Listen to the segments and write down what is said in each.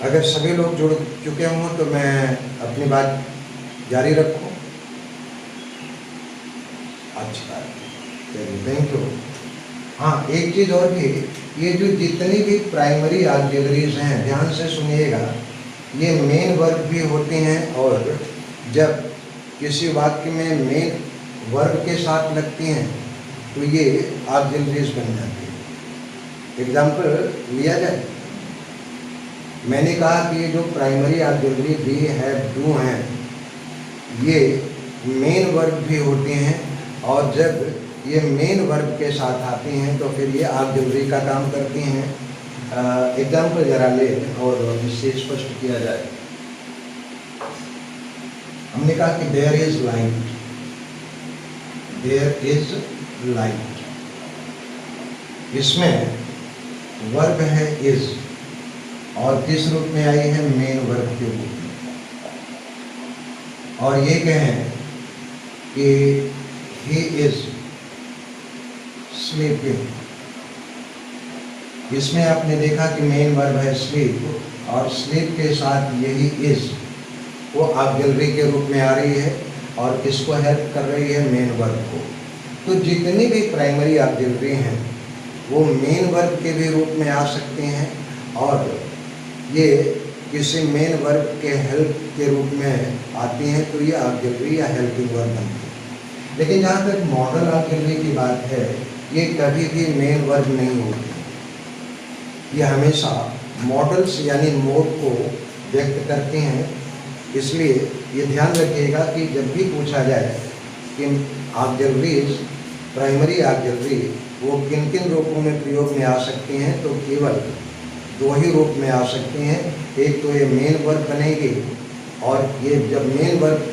अगर सभी लोग जुड़ चुके हों तो मैं अपनी बात जारी रखूं। अच्छा, चलिए, थैंक यू। हाँ, एक चीज़ और भी, ये जो जितनी भी प्राइमरी ऑक्सिलरीज हैं, ध्यान से सुनिएगा, ये मेन वर्ब भी होती हैं, और जब किसी वाक्य में मेन वर्ब के साथ लगती हैं तो ये ऑक्सिलरीज बन जाती है। एग्जाम्पल लिया जाए, मैंने कहा कि ये जो primary auxiliary be, have, do हैं, ये मेन वर्ब भी होती हैं, और जब ये मेन वर्ब के साथ आती हैं तो फिर ये ऑक्सिलरी का काम करती हैं। एग्जाम्पल जरा ले और इससे स्पष्ट किया जाए। हमने कहा कि there is light, there is light, इसमें वर्ब है इज, और किस रूप में आई है? मेन वर्ब के रूप में। और ये कहें कि ही इज स्लीपिंग, इसमें आपने देखा कि मेन वर्ब है स्लीप, और स्लीप के साथ यही इज वो ऑक्सिलरी के रूप में आ रही है, और किसको हेल्प कर रही है? मेन वर्ब को। तो जितनी भी प्राइमरी ऑक्सिलरी हैं वो मेन वर्ब के भी रूप में आ सकते हैं, और ये किसी मेन वर्ब के हेल्प के रूप में आती हैं, तो ये ऑक्सिलरी या हेल्पिंग वर्ब बनती है। लेकिन जहाँ तक मॉडल ऑक्सिलरी की बात है, ये कभी भी मेन वर्ब नहीं होती, ये हमेशा मॉडल्स यानी मोड को व्यक्त करती हैं। इसलिए ये ध्यान रखिएगा कि जब भी पूछा जाए कि ऑक्सिलरीज, प्राइमरी ऑक्सिलरी वो किन किन रूपों में प्रयोग में आ सकती हैं, तो केवल दो ही रूप में आ सकती हैं। एक तो ये मेन वर्ब बनेगी, और ये जब मेन वर्ब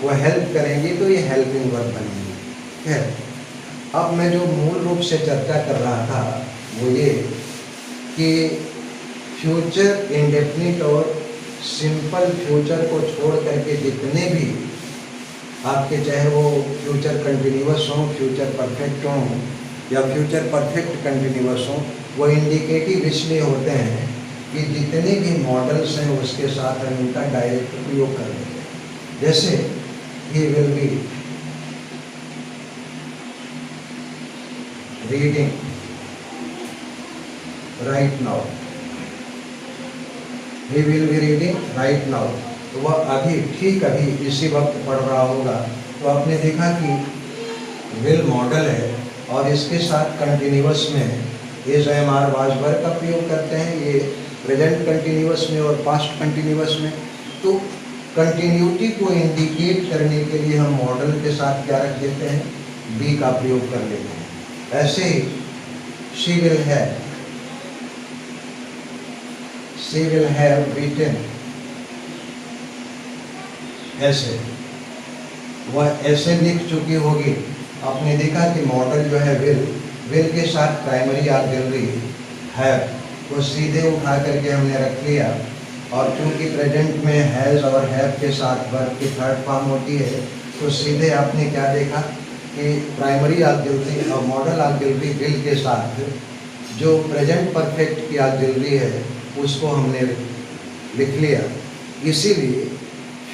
वो हेल्प करेंगी तो ये हेल्पिंग वर्ब बनेगी। है, अब मैं जो मूल रूप से चर्चा कर रहा था वो ये कि फ्यूचर इंडेफिनिट और सिंपल फ्यूचर को छोड़ करके जितने भी आपके, चाहे वो फ्यूचर कंटिन्यूअस हो, फ्यूचर परफेक्ट हो, या फ्यूचर परफेक्ट कंटिन्यूअस हो, वो इंडिकेटिव इसलिए होते हैं कि जितने भी मॉडल्स हैं उसके साथ हम उनका डायरेक्ट उपयोग कर लेते हैं। जैसे he will be reading right now, he will be reading right now, तो वह अभी, ठीक अभी इसी वक्त पढ़ रहा होगा। तो आपने देखा कि विल मॉडल है, और इसके साथ कंटिन्यूअस में इज, एम, आर, वाज, वर का प्रयोग करते हैं, ये प्रेजेंट कंटिन्यूअस में और पास्ट कंटिन्यूअस में। तो कंटिन्यूटी को इंडिकेट करने के लिए हम मॉडल के साथ क्या रख देते हैं? बी का प्रयोग कर लेते हैं। ऐसे ही she will have, she will have written, ऐसे वह ऐसे लिख चुकी होगी। आपने देखा कि मॉडल जो है विल के साथ प्राइमरी ऑक्सिलरी हैव को सीधे उठा करके हमने रख लिया, और क्योंकि प्रेजेंट में हैज़ और हैव के साथ वर्ब की थर्ड फॉर्म होती है, तो सीधे आपने क्या देखा कि प्राइमरी ऑक्सिलरी और मॉडल ऑक्सिलरी विल के साथ जो प्रेजेंट परफेक्ट की ऑक्सिलरी है उसको हमने लिख लिया। इसीलिए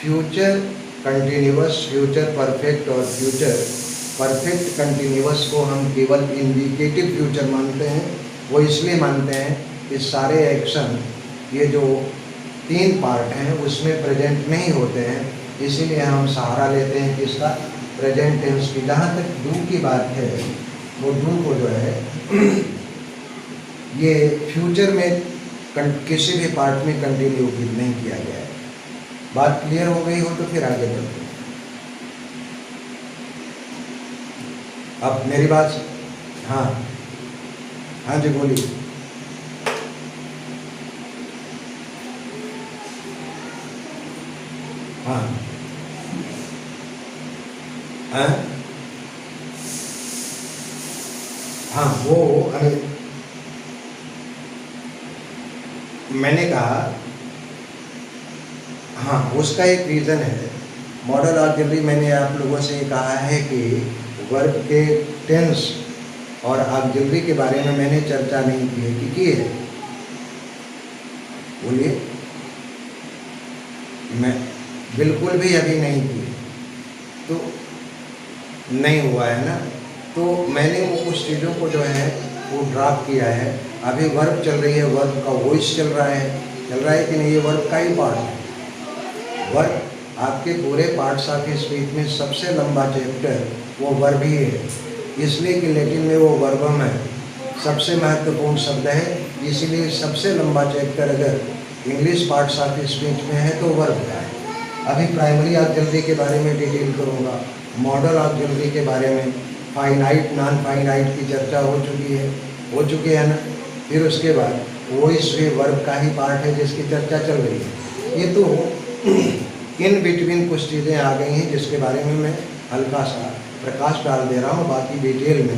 फ्यूचर कंटिन्यूअस, फ्यूचर परफेक्ट और फ्यूचर परफेक्ट कंटिन्यूअस को हम केवल इंडिकेटिव फ्यूचर मानते हैं। वो इसलिए मानते हैं कि सारे एक्शन, ये जो तीन पार्ट हैं उसमें प्रेजेंट में ही होते हैं, इसीलिए हम सहारा लेते हैं किसका? प्रेजेंट टेंस की। जहाँ तक डू की बात है, वो डू को जो है ये फ्यूचर में किसी भी पार्ट में कंटिन्यू नहीं किया गया है। बात क्लियर हो गई हो तो फिर आगे बढ़ते हैं। अब मेरी बात, हाँ हाँ जी बोलिए। हाँ हाँ हाँ, वो मैंने कहा, हाँ उसका एक रीज़न है। मॉडल ऑक्सिलरी मैंने आप लोगों से कहा है कि वर्ब के टेंस और ऑक्सिलरी के बारे में मैंने चर्चा नहीं की है, बोलिए। मैं बिल्कुल भी अभी नहीं की, तो नहीं हुआ है ना। तो मैंने वो कुछ चीज़ों को जो है वो ड्रॉप किया है। अभी वर्ब चल रही है, वर्ब का वॉइस चल रहा है कि नहीं, ये वर्ब का ही पार्ट है। वर्ब आपके पूरे पार्ट्स ऑफ स्पीच में सबसे लंबा चैप्टर वो वर्ब ही है, इसलिए कि लैटिन में वो वर्बम है, सबसे महत्वपूर्ण शब्द है। इसीलिए सबसे लंबा चैप्टर अगर इंग्लिश पार्ट्स ऑफ स्पीच में है तो वर्ब का है। अभी प्राइमरी ऑक्सिलरी के बारे में डिटेल करूँगा, मॉडल ऑक्सिलरी के बारे में, फाइनाइट नॉन फाइनाइट की चर्चा हो चुकी है ना। फिर उसके बाद वो इस वर्ब का ही पार्ट है जिसकी चर्चा चल रही है। ये तो इन बिटवीन कुछ चीज़ें आ गई हैं जिसके बारे में मैं हल्का सा प्रकाश डाल दे रहा हूँ। बाकी डिटेल में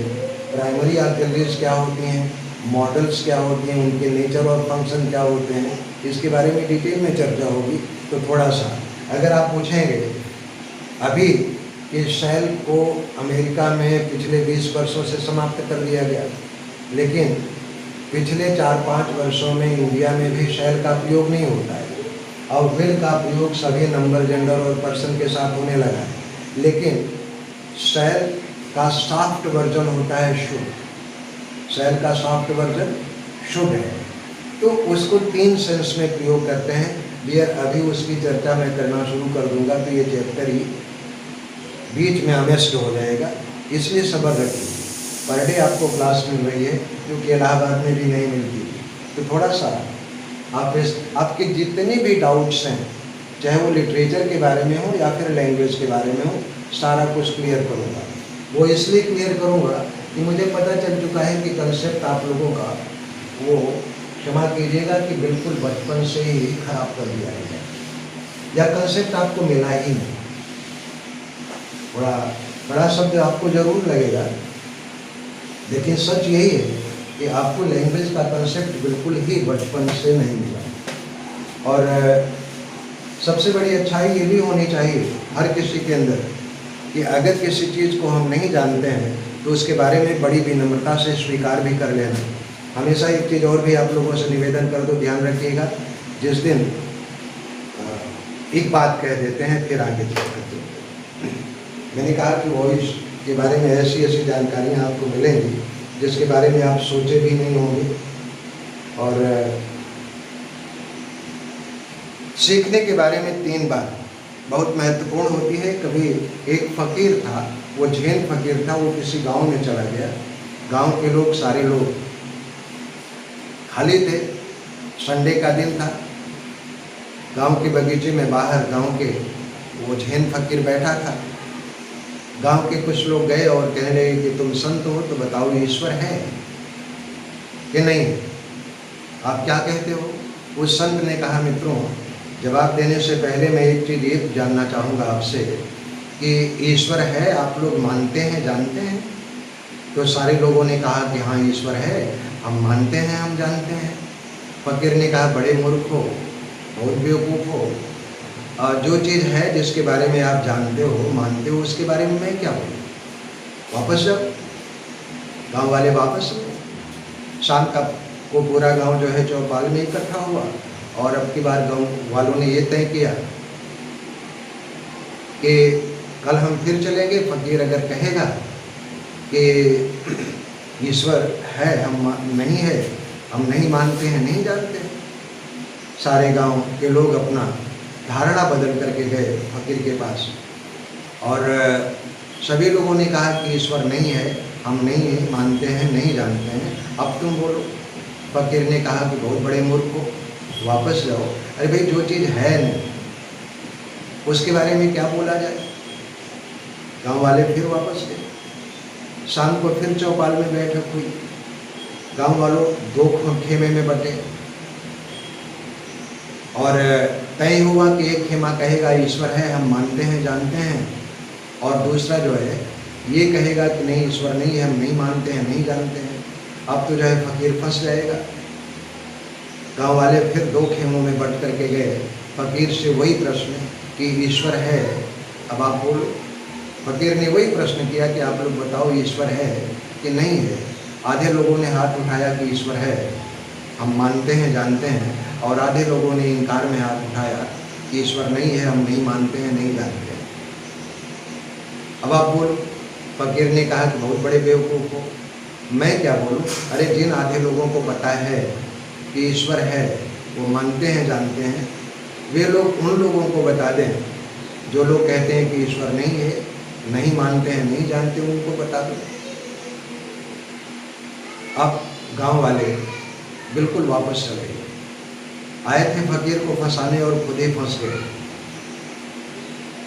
प्राइमरी ऑक्सिलरीज क्या होती हैं, मॉडल्स क्या होती हैं, उनके नेचर और फंक्शन क्या होते हैं, इसके बारे में डिटेल में चर्चा होगी। तो थोड़ा सा अगर आप पूछेंगे अभी कि शैल को अमेरिका में पिछले 20 वर्षों से समाप्त कर दिया गया, लेकिन पिछले 4-5 वर्षों में इंडिया में भी शैल का प्रयोग नहीं होता है और विल का प्रयोग सभी नंबर, जेंडर और पर्सन के साथ होने लगा है। लेकिन शैल का सॉफ्ट वर्जन होता है शुड। शैल का सॉफ्ट वर्जन शुड है, तो उसको 3 सेंस में प्रयोग करते हैं। डियर, अभी उसकी चर्चा मैं करना शुरू कर दूंगा तो ये चैप्टर ही बीच में अमेस्ट हो जाएगा, इसलिए सब्र रखिए। पर डे आपको क्लास मिल रही है जो कि इलाहाबाद में भी नहीं मिलती, तो थोड़ा सा आपके जितने भी डाउट्स हैं, चाहे वो लिटरेचर के बारे में हो या फिर लैंग्वेज के बारे में हो, सारा कुछ क्लियर करूँगा। वो इसलिए क्लियर करूँगा कि मुझे पता चल चुका है कि कंसेप्ट आप लोगों का वो, क्षमा कीजिएगा कि बिल्कुल बचपन से ही खराब कर दिया है, या कंसेप्ट आपको मिला ही नहीं। बड़ा शब्द आपको जरूर लगेगा, लेकिन सच यही है कि आपको लैंग्वेज का कंसेप्ट बिल्कुल ही बचपन से नहीं मिला। और सबसे बड़ी अच्छाई ये भी होनी चाहिए हर किसी के अंदर कि अगर किसी चीज़ को हम नहीं जानते हैं तो उसके बारे में बड़ी विनम्रता से स्वीकार भी कर लेना। हमेशा एक चीज़ और भी आप लोगों से निवेदन कर दो, ध्यान रखिएगा, जिस दिन एक बात कह देते हैं फिर आगे चलते हैं। मैंने कहा कि वॉइस के बारे में ऐसी ऐसी जानकारियाँ आपको मिलेंगी जिसके बारे में आप सोचे भी नहीं होंगे। और सीखने के बारे में 3 बात बहुत महत्वपूर्ण होती है। कभी एक फ़कीर था, वो जैन फ़कीर था, वो किसी गांव में चला गया। गांव के लोग, सारे लोग खाली थे, संडे का दिन था। गांव के बगीचे में बाहर गांव के वो जैन फ़कीर बैठा था। गांव के कुछ लोग गए और कहने लगे कि तुम संत हो तो बताओ ईश्वर है कि नहीं, आप क्या कहते हो। उस संत ने कहा, मित्रों, जवाब देने से पहले मैं एक चीज़ ये जानना चाहूँगा आपसे कि ईश्वर है, आप लोग मानते हैं, जानते हैं। तो सारे लोगों ने कहा कि हाँ ईश्वर है, हम मानते हैं, हम जानते हैं। फ़कीर ने कहा, बड़े मूर्ख हो, बहुत बेवकूफ़ हो, जो चीज़ है जिसके बारे में आप जानते हो, मानते हो, उसके बारे में मैं क्या बोलूँ। वापस जाओ। गांव वाले वापस गए। शाम को पूरा गांव जो है चौपाल में इकट्ठा हुआ और अब की बार गांव वालों ने ये तय किया कि कल हम फिर चलेंगे। फ़कीर अगर कहेगा कि ईश्वर है, हम नहीं है, हम नहीं मानते हैं, नहीं जानते हैं। सारे गांव के लोग अपना धारणा बदल करके गए फ़कीर के पास और सभी लोगों ने कहा कि ईश्वर नहीं है, हम नहीं मानते हैं, नहीं जानते हैं, अब तुम बोलो। फ़कीर ने कहा कि बहुत बड़े मूर्ख हो, वापस जाओ। अरे भाई, जो चीज़ है नहीं उसके बारे में क्या बोला जाए। गांव वाले फिर वापस गए। शाम को फिर चौपाल में बैठक हुई। गांव वालों 2 खेमे में बटे और तय हुआ कि एक खेमा कहेगा ईश्वर है, हम मानते हैं, जानते हैं, और दूसरा जो है ये कहेगा कि नहीं, ईश्वर नहीं है, हम नहीं मानते हैं, नहीं जानते हैं। अब तो जो है फ़कीर फंस जाएगा। गांव वाले फिर 2 खेमों में बट करके गए। फ़कीर से वही प्रश्न कि ईश्वर है, अब आप बोलो। फ़कीर ने वही प्रश्न किया कि आप लोग बताओ ईश्वर है कि नहीं है। आधे लोगों ने हाथ उठाया कि ईश्वर है, हम मानते हैं, जानते हैं। और आधे लोगों ने इनकार में हाथ उठाया कि ईश्वर नहीं है, हम नहीं मानते हैं, नहीं जानते हैं। अब आप बोलो, फकीर ने कहा कि बहुत बड़े बेवकूफ़ हो, मैं क्या बोलूँ? अरे जिन आधे लोगों को पता है कि ईश्वर है, वो मानते हैं, जानते हैं, वे लोग उन लोगों को बता दें जो लोग कहते हैं कि ईश्वर नहीं है, नहीं मानते हैं, नहीं जानते, उनको बता दो। अब गांव वाले बिल्कुल वापस चले गए। आए थे फकीर को फंसाने और खुद ही फंस गए।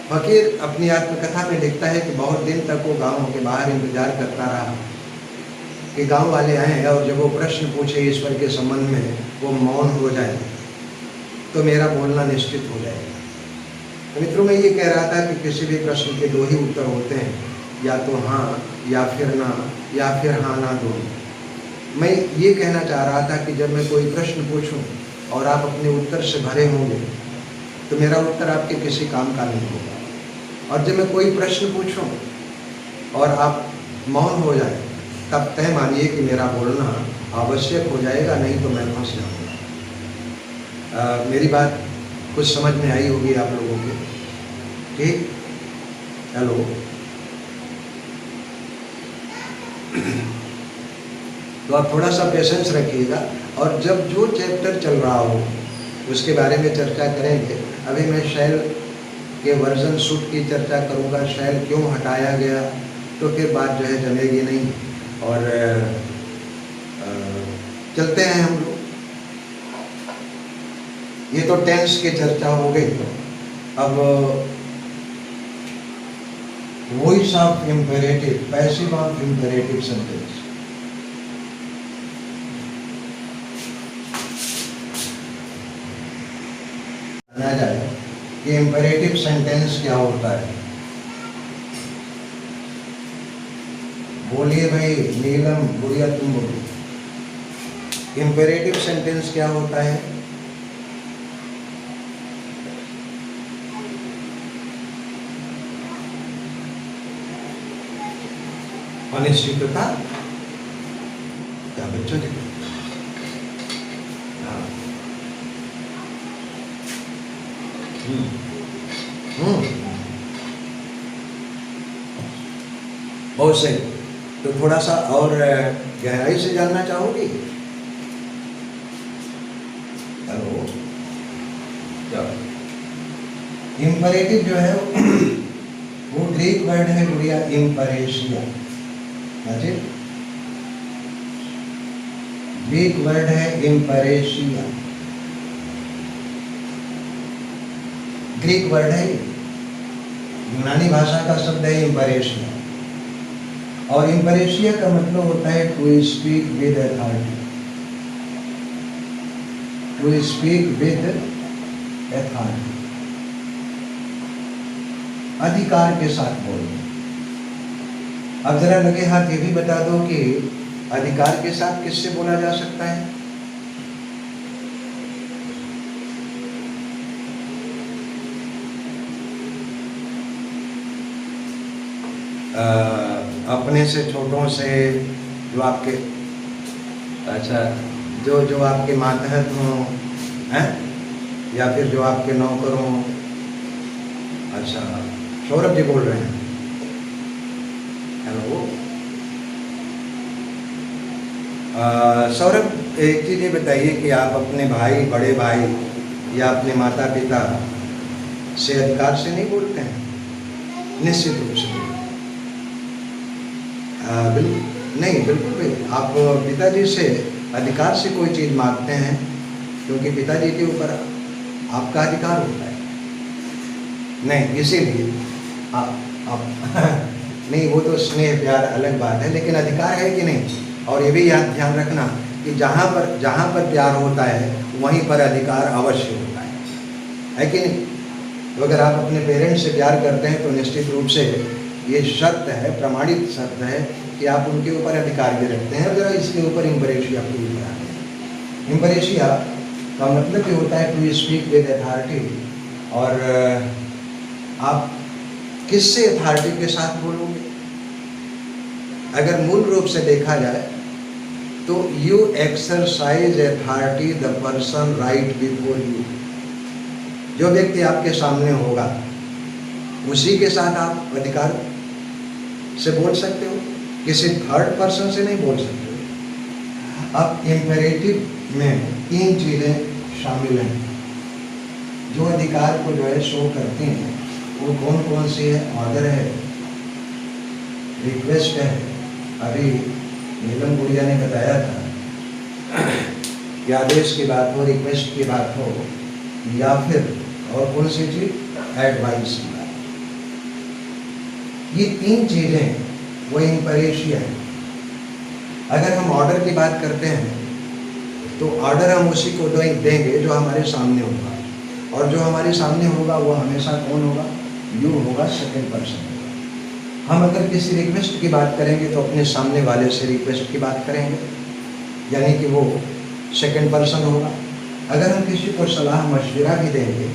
फकीर अपनी आत्मकथा में लिखता है कि बहुत दिन तक वो गांव के बाहर इंतजार करता रहा कि गांव वाले आए और जब वो प्रश्न पूछे ईश्वर के संबंध में, वो मौन हो जाए तो मेरा बोलना निश्चित हो जाएगा। तो मित्रों, मैं ये कह रहा था कि किसी भी प्रश्न के दो ही उत्तर होते हैं, या तो हाँ या फिर ना, या फिर हाँ ना दोनों। मैं ये कहना चाह रहा था कि जब मैं कोई प्रश्न पूछूं और आप अपने उत्तर से भरे होंगे तो मेरा उत्तर आपके किसी काम का नहीं होगा। और जब मैं कोई प्रश्न पूछूं और आप मौन हो जाए, तब तय मानिए कि मेरा बोलना आवश्यक हो जाएगा, नहीं तो मैं फंस जाऊँगा। मेरी बात कुछ समझ में आई होगी आप लोगों के? ठीक? हेलो? तो आप थोड़ा सा पेशेंस रखिएगा, और जब जो चैप्टर चल रहा हो उसके बारे में चर्चा करेंगे। अभी मैं शैल के वर्जन सूट की चर्चा करूँगा, शैल क्यों हटाया गया, तो फिर बात जो है जमेगी नहीं। और चलते हैं हम लोग। ये तो टेंस की चर्चा हो गई। अब voice of imperative, passive of imperative sentence. जाना जाए कि इम्पेरेटिव सेंटेंस क्या होता है। बोलिए भाई, नीलम गुड़िया तुम बोलो, इम्पेरेटिव सेंटेंस क्या होता है? अनिश्चितता क्या बच्चों जी? बहुत सही। तो थोड़ा सा और गहराई से जानना चाहोगी? हेलो? क्या इम्परेटिव जो है वो ग्रीक वर्ड है गुड़िया, इम्परेशिया। ग्रीक वर्ड है इम्परेशिया, ग्रीक वर्ड है, यूनानी भाषा का शब्द है इम्परेशिया। और इम्परेशिया का मतलब होता है to speak with authority, to speak with authority, अधिकार के साथ बोलना। अब जरा लगे हाथ ये भी बता दो कि अधिकार के साथ किससे बोला जा सकता है? अपने से छोटों से, जो आपके, अच्छा, जो आपके मातहत हों, हैं, या फिर जो आपके नौकर हों। अच्छा, सौरभ जी बोल रहे हैं। हेलो सौरभ, एक चीज़ ये बताइए कि आप अपने भाई, बड़े भाई या अपने माता पिता से अधिकार से नहीं बोलते हैं? निश्चित रूप से बिल्कुल नहीं, बिल्कुल भी। आप पिताजी से अधिकार से कोई चीज़ मांगते हैं क्योंकि पिताजी के ऊपर आपका अधिकार होता है। नहीं, इसीलिए आप नहीं, वो तो स्नेह प्यार अलग बात है, लेकिन अधिकार है कि नहीं? और ये भी याद ध्यान रखना कि जहाँ पर प्यार होता है वहीं पर अधिकार अवश्य होता है कि नहीं? तो अगर आप अपने पेरेंट्स से प्यार करते हैं तो निश्चित रूप से ये शर्त है, प्रमाणित शर्त है कि आप उनके ऊपर अधिकार भी रखते हैं। जरा इसके ऊपर इम्परेशिया पूरी बना दें। इम्परेशिया का मतलब ये होता है टू स्पीक विद अथॉरिटी। और आप किससे अथॉरिटी के साथ बोलोगे? अगर मूल रूप से देखा जाए तो you exercise authority the person right before you. जो व्यक्ति आपके सामने होगा उसी के साथ आप अधिकार से बोल सकते हो, किसी थर्ड पर्सन से नहीं बोल सकते हो। अब इम्पेरेटिव में 3 चीज़ें शामिल हैं जो अधिकार को जो है शो करती हैं। वो कौन कौन सी है? ऑर्डर है, रिक्वेस्ट है, अभी नीलम गुड़िया ने बताया था कि आदेश की बात हो, रिक्वेस्ट की बात हो, या फिर और कौन सी चीज? एडवाइस की बात। ये 3 चीजें वो इम्पेरेशिया है। अगर हम ऑर्डर की बात करते हैं तो ऑर्डर हम उसी को देंगे जो हमारे सामने होगा, और जो हमारे सामने होगा वो हमेशा कौन होगा? यू होगा, सेकंड पर्सन होगा। हम अगर किसी रिक्वेस्ट की बात करेंगे तो अपने सामने वाले से रिक्वेस्ट की बात करेंगे, यानी कि वो सेकंड पर्सन होगा। अगर हम किसी को सलाह मशवरा भी देंगे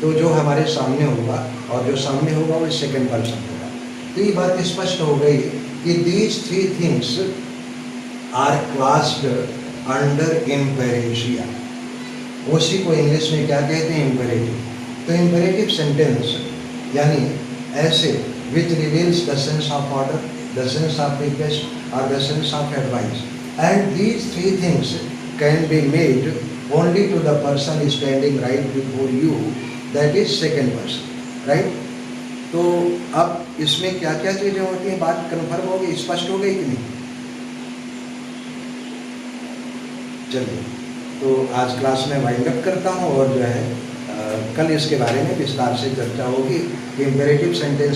तो जो हमारे सामने होगा और जो सामने होगा वो सेकंड पर्सन होगा। तो ये बात स्पष्ट हो गई कि these 3 things are classed under इम्पेरेशिया। उसी को इंग्लिश में क्या कहते हैं? इम्पेरेटिव। तो इम्पेरेटिव सेंटेंस यानी ऐसे which reveals the sense of order, the sense of request, or the sense of advice. And these 3 things can be made only to the person standing right before you, that is second person, right? तो अब इसमें क्या क्या चीज़ें होती हैं? बात confirm हो गई, स्पष्ट हो गई कि नहीं? चलिए, तो आज क्लास में वाइंड अप करता हूँ और जो है कल इसके बारे में विस्तार से चर्चा होगी। Imperative sentence